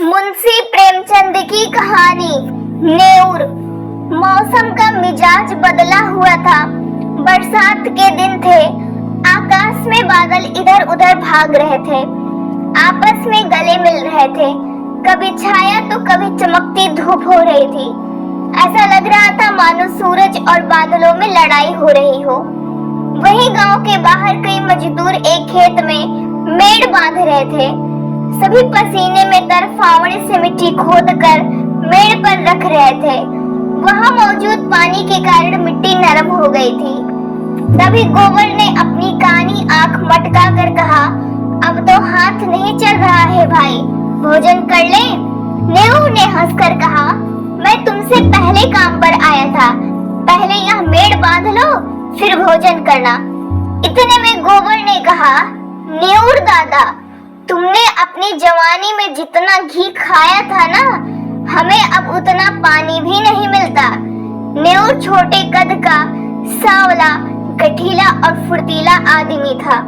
मुंशी प्रेमचंद की कहानी। नेऊर। मौसम का मिजाज बदला हुआ था। बरसात के दिन थे। आकाश में बादल इधर उधर भाग रहे थे, आपस में गले मिल रहे थे। कभी छाया तो कभी चमकती धूप हो रही थी। ऐसा लग रहा था मानो सूरज और बादलों में लड़ाई हो रही हो। वहीं गांव के बाहर कई मजदूर एक खेत में मेड़ बांध रहे थे। सभी पसीने में तर फावड़े से मिट्टी खोदकर मेड़ पर रख रहे थे। वहां मौजूद पानी के कारण मिट्टी नरम हो गई थी। तभी गोबर ने अपनी कानी आंख मटका कर कहा, अब तो हाथ नहीं चल रहा है भाई, भोजन कर ले। नेऊर ने हंसकर कहा, मैं तुमसे पहले काम पर आया था, पहले यह मेड़ बांध लो फिर भोजन करना। इतने में गोबर ने कहा, नेऊर दादा, तुमने अपनी जवानी में जितना घी खाया था ना, हमें अब उतना पानी भी नहीं मिलता। नेऊर छोटे कद का, सांवला, गठीला और फुर्तीला आदमी था।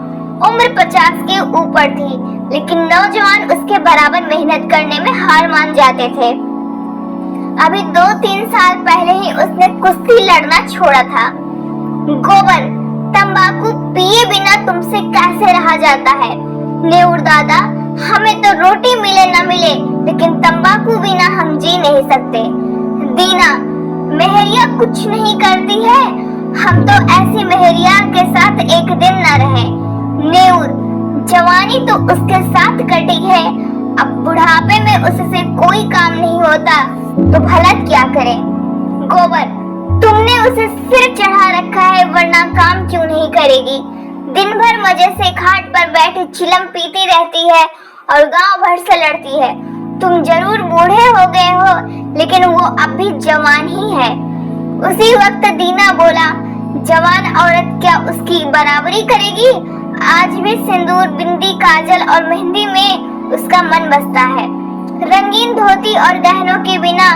उम्र 50 के ऊपर थी, लेकिन नौजवान उसके बराबर मेहनत करने में हार मान जाते थे। अभी 2-3 साल पहले ही उसने कुश्ती लड़ना छोड़ा था। गोबर, तंबाकू पिए बिना तुमसे कैसे रहा जाता है? नेऊर दादा, हमें तो रोटी मिले न मिले, लेकिन तंबाकू बिना हम जी नहीं सकते। दीना, मेहरिया कुछ नहीं करती है, हम तो ऐसी मेहरिया के साथ एक दिन न रहे। नेऊर, जवानी तो उसके साथ कटी है, अब बुढ़ापे में उससे कोई काम नहीं होता तो भला क्या करे? गोबर, तुमने उसे सिर चढ़ा रखा है, वरना काम क्यों नहीं करेगी? दिन भर मजे से खाट पर बैठी चिलम पीती रहती है और गांव भर से लड़ती है। तुम जरूर बूढ़े हो गए हो, लेकिन वो अब भी जवान ही है। उसी वक्त दीना बोला, जवान औरत क्या उसकी बराबरी करेगी? आज भी सिंदूर, बिंदी, काजल और मेहंदी में उसका मन बसता है। रंगीन धोती और गहनों के बिना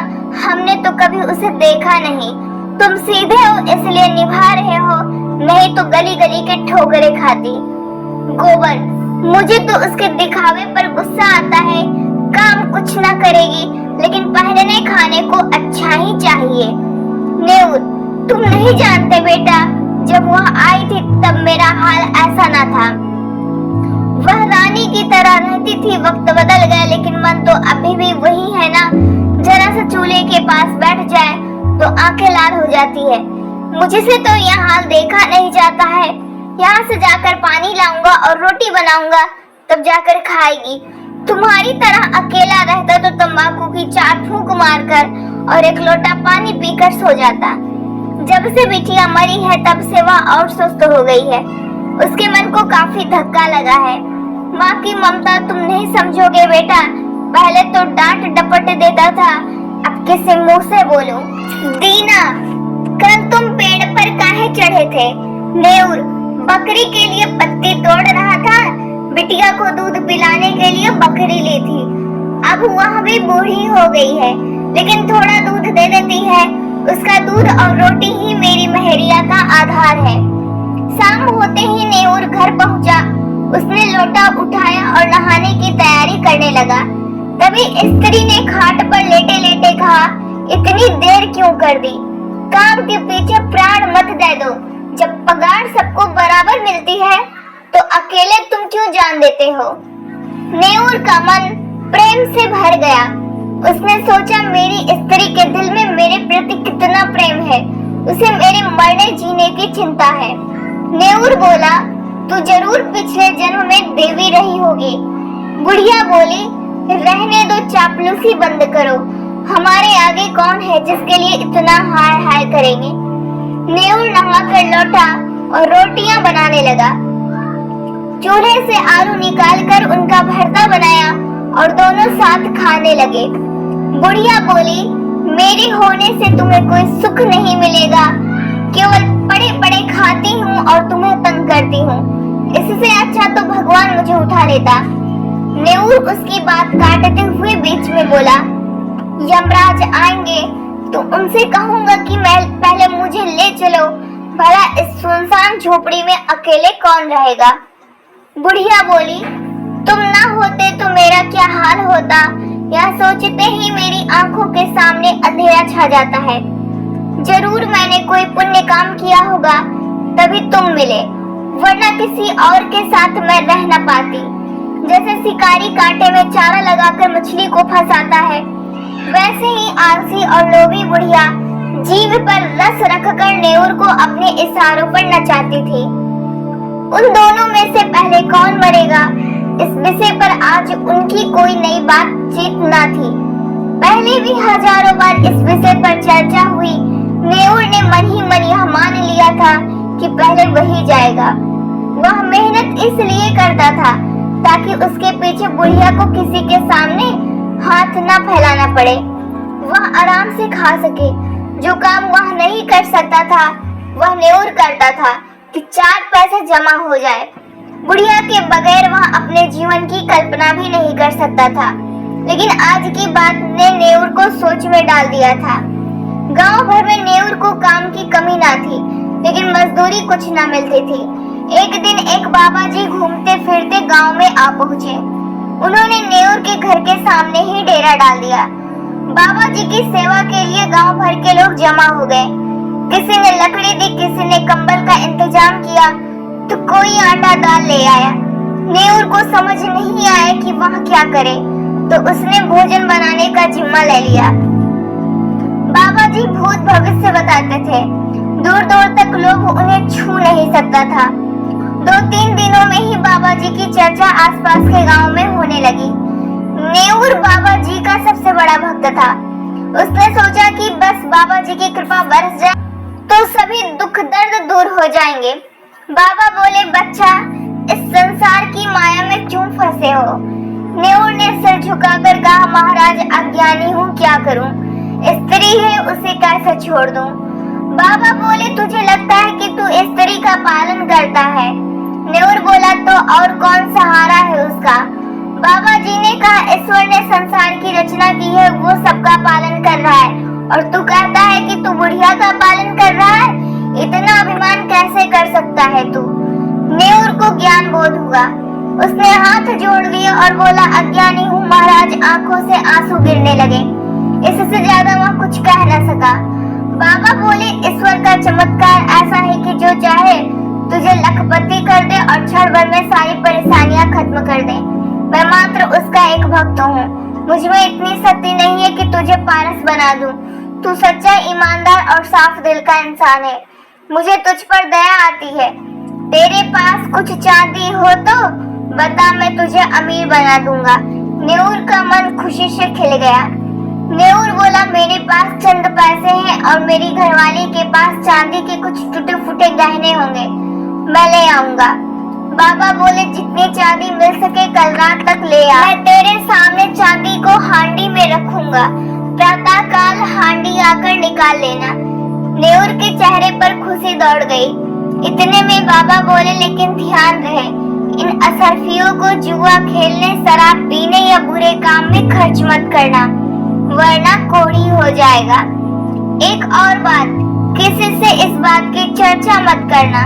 हमने तो कभी उसे देखा नहीं। तुम सीधे हो इसलिए निभा रहे हो, नहीं तो गली गली के ठोकरे खाती। गोबर, मुझे तो उसके दिखावे पर गुस्सा आता है। काम कुछ ना करेगी, लेकिन पहनने खाने को अच्छा ही चाहिए। नेऊर, तुम नहीं जानते बेटा, जब वह आई थी तब मेरा हाल ऐसा ना था। वह रानी की तरह रहती थी। वक्त बदल गया, लेकिन मन तो अभी भी वही है ना। जरा सा चूल्हे के पास बैठ जाए तो आंखें लाल हो जाती है। मुझसे तो यह हाल देखा नहीं जाता है। यहाँ से जाकर पानी लाऊंगा और रोटी बनाऊंगा, तब जाकर खाएगी। तुम्हारी तरह अकेला रहता तो तंबाकू की 4 फूंक मारकर और एक लोटा पानी पीकर सो जाता। जब से बिटिया मरी है तब से वह और सुस्त हो गई है। उसके मन को काफी धक्का लगा है। माँ की ममता तुम नहीं समझोगे बेटा। पहले तो डांट डपट देता था, अब किसी मुंह से बोलूं? दीना, कल तुम पेड़ पर काहे चढ़े थे? नेऊर, बकरी के लिए पत्ती तोड़ रहा था। बिटिया को दूध पिलाने के लिए बकरी ली थी। अब वह भी बूढ़ी हो गई है, लेकिन थोड़ा दूध दे देती है। उसका दूध और रोटी ही मेरी मेहरिया का आधार है। शाम होते ही नेऊर घर पहुंचा। उसने लोटा उठाया और नहाने की तैयारी करने लगा। तभी स्त्री ने खाट पर लेटे लेटे कहा, इतनी देर क्यों कर दी? काम के पीछे प्राण मत दे दो। जब पगार सबको बराबर मिलती है तो अकेले तुम क्यों जान देते हो? नेऊर का मन प्रेम से भर गया। उसने सोचा, मेरी स्त्री के दिल में मेरे प्रति कितना प्रेम है। उसे मेरे मरने जीने की चिंता है। नेऊर बोला, तू जरूर पिछले जन्म में देवी रही होगी। बुढ़िया बोली, रहने दो, चापलूसी बंद करो। हमारे आगे कौन है जिसके लिए इतना हाय हाय करेंगे? नेऊर नहाकर लौटा और रोटियां बनाने लगा। चूल्हे से आलू निकालकर उनका भरता बनाया और दोनों साथ खाने लगे। बुढ़िया बोली, मेरे होने से तुम्हें कोई सुख नहीं मिलेगा। केवल पड़े पड़े खाती हूँ और तुम्हें तंग करती हूँ। इससे अच्छा तो भगवान मुझे उठा लेता। नेऊर उसकी बात काटते हुए बीच में बोला, यमराज आएंगे तो उनसे कहूंगा कि मैं पहले मुझे ले चलो। भला इस सुनसान झोपड़ी में अकेले कौन रहेगा? बुढ़िया बोली, तुम ना होते तो मेरा क्या हाल होता। यह सोचते ही मेरी आंखों के सामने अंधेरा छा जाता है। जरूर मैंने कोई पुण्य काम किया होगा तभी तुम मिले, वरना किसी और के साथ मैं रह न पाती। जैसे शिकारी कांटे में चारा लगाकर मछली को फंसाता है, वैसे ही आलसी और लोभी बुढ़िया जीभ पर रस रखकर नेउर को अपने इशारों पर नचाती थी। उन दोनों में से पहले कौन मरेगा, इस विषय पर आज उनकी कोई नई बातचीत न थी। पहले भी हजारों बार इस विषय पर चर्चा हुई। नेउर ने मन ही मन यह मान लिया था कि पहले वही जाएगा। वह मेहनत इसलिए करता था ताकि उसके पीछे बुढ़िया को किसी के सामने हाथ न फैलाना पड़े। वह आराम से खा सके। जो काम वह नहीं कर सकता था वह नेउर करता था कि 4 पैसे जमा हो जाए। बुढ़िया के बगैर वह अपने जीवन की कल्पना भी नहीं कर सकता था। लेकिन आज की बात ने नेउर को सोच में डाल दिया था। गांव भर में नेउर को काम की कमी ना थी, लेकिन मजदूरी कुछ न मिलती थी। एक दिन एक बाबा जी घूमते फिरते गांव में आ पहुंचे। उन्होंने नेउर के घर के सामने ही डेरा डाल दिया। बाबा जी की सेवा के लिए गांव भर के लोग जमा हो गए। किसी ने लकड़ी दी, किसी ने कंबल का इंतजाम किया, तो कोई आटा दाल ले आया। नेउर को समझ नहीं आया कि वह क्या करे, तो उसने भोजन बनाने का जिम्मा ले लिया। बाबा जी भूत भविष्य बताते थे। दूर दूर तक लोग उन्हें छू नहीं सकता था। 2-3 दिनों में ही बाबा जी की चर्चा आसपास के गांव में होने लगी। नेउर बाबा जी का सबसे बड़ा भक्त था। उसने सोचा कि बस बाबा जी की कृपा बरस जाए तो सभी दुख दर्द दूर हो जाएंगे। बाबा बोले, बच्चा, इस संसार की माया में क्यों फंसे हो? नेउर ने सिर झुकाकर कहा, महाराज, अज्ञानी हूँ, क्या करूँ? स्त्री है, उसे कैसे छोड़ दूँ? बाबा बोले, तुझे लगता है कि तू स्त्री का पालन करता है? नेउर बोला, तो और कौन सहारा है उसका? बाबा जी ने कहा, ईश्वर ने संसार की रचना की है, वो सबका पालन कर रहा है, और तू कहता है कि तू बुढ़िया का पालन कर रहा है? इतना अभिमान कैसे कर सकता है तू? नेउर को ज्ञान बोध हुआ। उसने हाथ जोड़ लिए और बोला, अज्ञानी हूँ महाराज। आंखों से आंसू गिरने लगे। इससे ज्यादा वह कुछ कह न सका। बाबा बोले, ईश्वर का चमत्कार ऐसा है कि जो चाहे तुझे लखपति कर दे और क्षण भर में सारी परेशानियां खत्म कर दे। मैं मात्र उसका एक भक्त हूँ। मुझ में इतनी शक्ति नहीं है कि तुझे पारस बना दूं। तू सच्चा, ईमानदार और साफ दिल का इंसान है। मुझे तुझ पर दया आती है। तेरे पास कुछ चांदी हो तो बता, मैं तुझे अमीर बना दूंगा। नेउर का मन खुशी से खिल गया। नेउर बोला, मेरे पास चंद पैसे हैं और मेरी घरवाली के पास चांदी के कुछ टूटे फूटे गहने होंगे, मैं ले आऊंगा। बाबा बोले, जितनी चांदी मिल सके कल रात तक ले आ। मैं तेरे सामने चांदी को हांडी में रखूंगा। प्रातः काल हांडी आकर निकाल लेना। नेउर के चेहरे पर खुशी दौड़ गई। इतने में बाबा बोले, लेकिन ध्यान रहे, इन असरफियों को जुआ खेलने, शराब पीने या बुरे काम में खर्च मत करना, वरना कोढ़ी हो जाएगा। एक और बात, किसी से इस बात की चर्चा मत करना।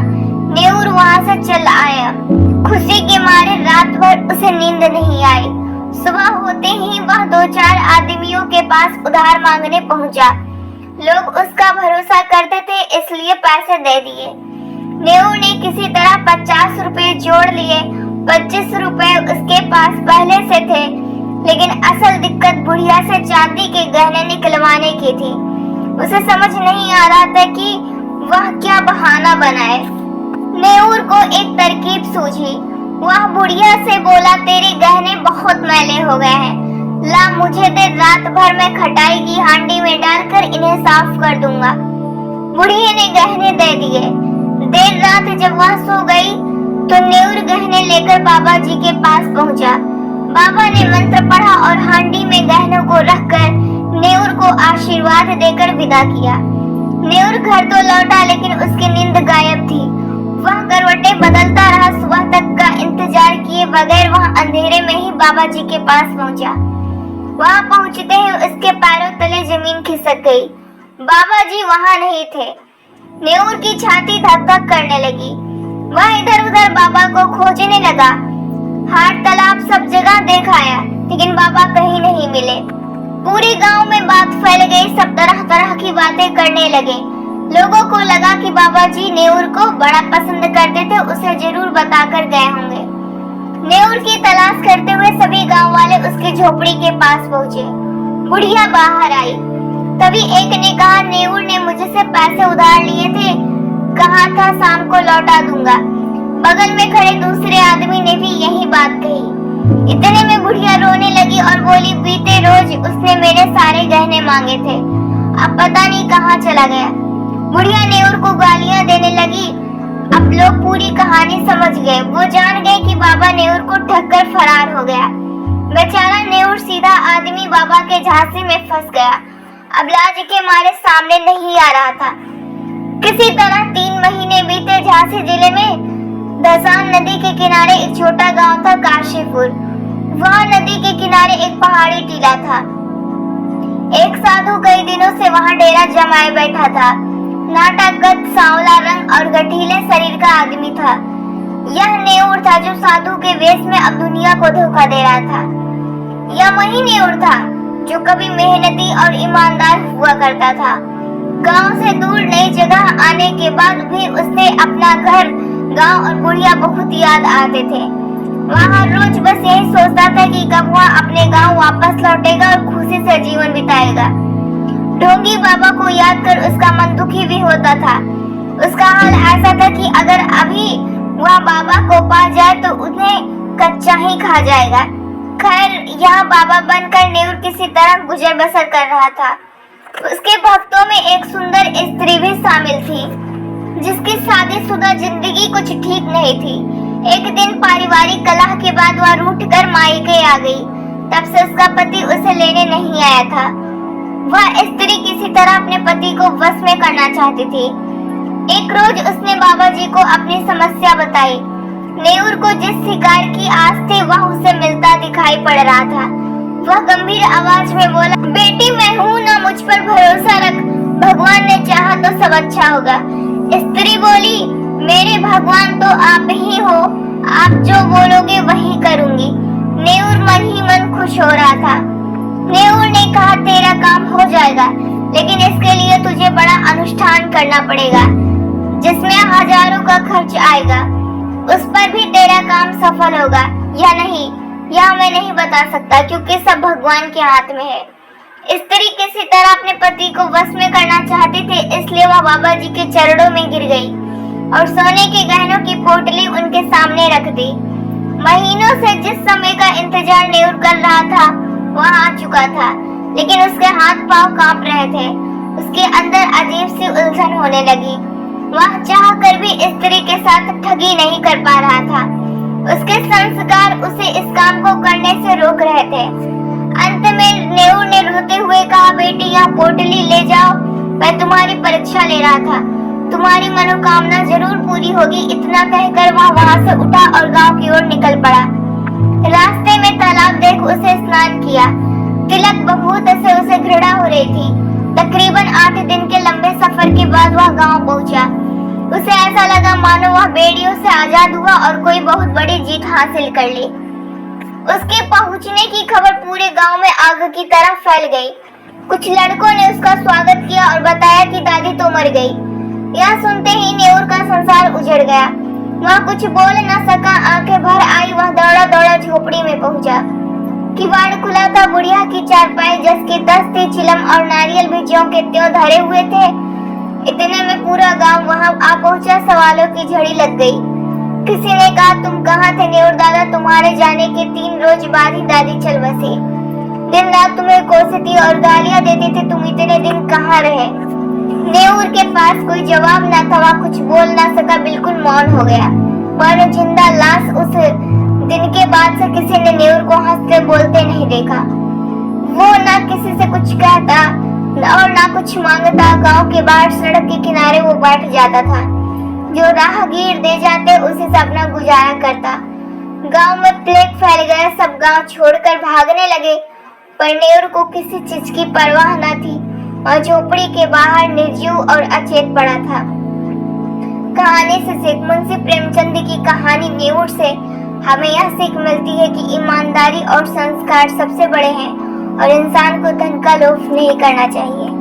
नेउर वहाँ से चल आया। खुशी के मारे रात भर उसे नींद नहीं आई। सुबह होते ही वह 2-4 आदमियों के पास उधार मांगने पहुंचा। लोग उसका भरोसा करते थे, इसलिए पैसे दे दिए। नेउर ने किसी तरह 50 रुपए जोड़ लिए। 25 रुपए उसके पास पहले से थे, लेकिन असल दिक्कत बुढ़िया से चांदी के गहने निकलवाने की थी। उसे समझ नहीं आ रहा था कि वह क्या बहाना बनाए। नेउर को एक तरकीब सूझी। वह बुढ़िया से बोला, तेरे गहने बहुत मैले हो गए हैं, ला मुझे दे, रात भर में खटाई की हांडी में डालकर इन्हें साफ कर दूंगा। बुढ़िया ने गहने दे दिए। देर रात जब वह सो गई तो नेउर गहने लेकर बाबा जी के पास पहुंचा। बाबा ने मंत्र पढ़ा और हांडी में गहनों को रखकर नेउर को आशीर्वाद देकर विदा किया। नेउर घर तो लौटा, लेकिन उसकी नींद गायब थी। वह करवटें बदलता रहा। सुबह तक का इंतजार किए बगैर वह अंधेरे में ही बाबा जी के पास पहुंचा। वहां पहुंचते ही उसके पैरों तले जमीन खिसक गई। बाबा जी वहां नहीं थे। नेउर की छाती धक धक करने लगी। वह इधर उधर बाबा को खोजने लगा। हाट तालाब सब जगह देखाया, लेकिन बाबा कहीं नहीं मिले। पूरे गांव में बात फैल गई। सब तरह तरह की बातें करने लगे। लोगों को लगा कि बाबा जी नेउर को बड़ा पसंद करते थे, उसे जरूर बताकर गए होंगे। नेउर की तलाश करते हुए सभी गांव वाले उसकी झोपड़ी के पास पहुंचे। बुढ़िया बाहर आई। तभी एक ने कहा, नेउर ने मुझसे पैसे उधार लिए थे, कहा था शाम को लौटा दूंगा। बगल में खड़े दूसरे आदमी ने भी यही बात कही। इतने में बुढ़िया रोने लगी और बोली, बीते रोज उसने मेरे सारे गहने मांगे थे, अब पता नहीं कहाँ चला गया। बुढ़िया नेउर को गालियां देने लगी। अब लोग पूरी कहानी समझ गए। वो जान गए कि बाबा नेउर को ठगकर फरार हो गया। बेचारा नेउर सीधा आदमी बाबा के झांसे में फंस गया। अब लाज के मारे सामने नहीं आ रहा था। किसी तरह 3 महीने बीते। झांसी जिले में दसान नदी के किनारे एक छोटा गांव था, काशीपुर। वहां नदी के किनारे एक पहाड़ी टीला था। एक साधु कई दिनों से वहां डेरा जमाए बैठा था। नाटा कद, सांवला रंग और गठीले शरीर का आदमी था। यह नेउर था जो साधु के वेश में अब दुनिया को धोखा दे रहा था। यह वही नेउर था जो कभी मेहनती और ईमानदार हुआ करता था। गांव से दूर नई जगह आने के बाद भी उसे अपना घर, गांव और बुढ़िया बहुत याद आते थे। वह रोज बस यही सोचता था कि कब वह अपने गांव वापस लौटेगा और खुशी से जीवन बिताएगा। ढोंगी बाबा को याद कर उसका मन दुखी भी होता था। उसका हाल ऐसा था कि अगर अभी वह बाबा को पा जाए तो उन्हें कच्चा ही खा जाएगा। खैर, यहाँ बाबा बनकर नेउर किसी तरह गुजर बसर कर रहा था। उसके भक्तों में एक सुंदर स्त्री भी शामिल थी, जिसकी शादीशुदा जिंदगी कुछ ठीक नहीं थी। एक दिन पारिवारिक कलह के बाद वह रूठकर मायके आ गई। तब से उसका पति उसे लेने नहीं आया था। वह स्त्री किसी तरह अपने पति को वश में करना चाहती थी। एक रोज उसने बाबा जी को अपनी समस्या बताई। नेउर को जिस शिकार की आस थी वह उसे मिलता दिखाई पड़ रहा था। वह गंभीर आवाज में बोला, बेटी मैं हूँ ना, मुझ पर भरोसा रख, भगवान ने चाहा तो सब अच्छा होगा। स्त्री बोली, मेरे भगवान तो आप ही हो, आप जो बोलोगे वही करूंगी। नेउर मन ही मन खुश हो रहा था। नेउर ने कहा, तेरा काम हो जाएगा, लेकिन इसके लिए तुझे बड़ा अनुष्ठान करना पड़ेगा, जिसमें हजारों का खर्च आएगा। उस पर भी तेरा काम सफल होगा या नहीं, यह मैं नहीं बता सकता, क्योंकि सब भगवान के हाथ में है। स्त्री किसी तरह अपने पति को वश में करना चाहती थी, इसलिए वह बाबा जी के चरणों में गिर गई और सोने के गहनों की पोटली उनके सामने रख दी। महीनों से जिस समय का इंतजार नेउर कर रहा था वह आ चुका था, लेकिन उसके हाथ पांव कांप रहे थे। उसके अंदर अजीब सी उलझन होने लगी। वह चाह कर भी स्त्री के साथ ठगी नहीं कर पा रहा था। उसके संस्कार उसे इस काम को करने से रोक रहे थे। अंत में नेउर ने रोते हुए कहा, बेटी यह पोटली ले जाओ, मैं तुम्हारी परीक्षा ले रहा था, तुम्हारी मनोकामना जरूर पूरी होगी। इतना कहकर वह वहां से उठा और गांव की ओर निकल पड़ा। रास्ते में तालाब देख उसे स्नान किया। तिलक बबूत से उसे घृणा हो रही थी। तकरीबन 8 दिन के लंबे सफर के बाद वह गांव पहुंचा। उसे ऐसा लगा मानो वह बेड़ियों से आजाद हुआ और कोई बहुत बड़ी जीत हासिल कर ली। उसके पहुंचने की खबर पूरे गांव में आग की तरह फैल गई। कुछ लड़कों ने उसका स्वागत किया और बताया कि दादी तो मर गई। यह सुनते ही नेउर का संसार उजड़ गया। वह कुछ बोल न सका, आंखें भर आई। वह दौड़ा दौड़ा झोपड़ी में पहुंचा। किवाड़ खुला था। बुढ़िया की चारपाई जस की तस थी। चिलम और नारियल भी ज्यों के त्यों धरे हुए थे। इतने में पूरा गांव वहां आ पहुंचा। सवालों की झड़ी लग गई। किसी ने कहा, तुम कहाँ थे नेउर दादा? तुम्हारे जाने के 3 रोज बाद ही दादी चल बसी। दिन रात तुम्हें कोसती और गालियां देती थी, तुम इतने दिन कहाँ रहे? नेउर के पास कोई जवाब न था। वह कुछ बोल न सका, बिल्कुल मौन हो गया। पर जिंदा लाश। उस दिन के बाद से किसी ने नेउर को हंसते बोलते नहीं देखा। वो ना किसी से कुछ कहता और ना कुछ मांगता। गांव के बाहर सड़क के किनारे वो बैठ जाता था। जो राहगीर दे जाते उसी से अपना गुजारा करता। गांव में प्लेग फैल गया। सब गांव छोड़कर भागने लगे, पर नेउर को किसी चीज की परवाह न थी और झोपड़ी के बाहर निर्जीव और अचेत पड़ा था। कहानी से सीख। मुंशी प्रेमचंद की कहानी नेउर से हमें यह सीख मिलती है कि ईमानदारी और संस्कार सबसे बड़े हैं और इंसान को धन का लोभ नहीं करना चाहिए।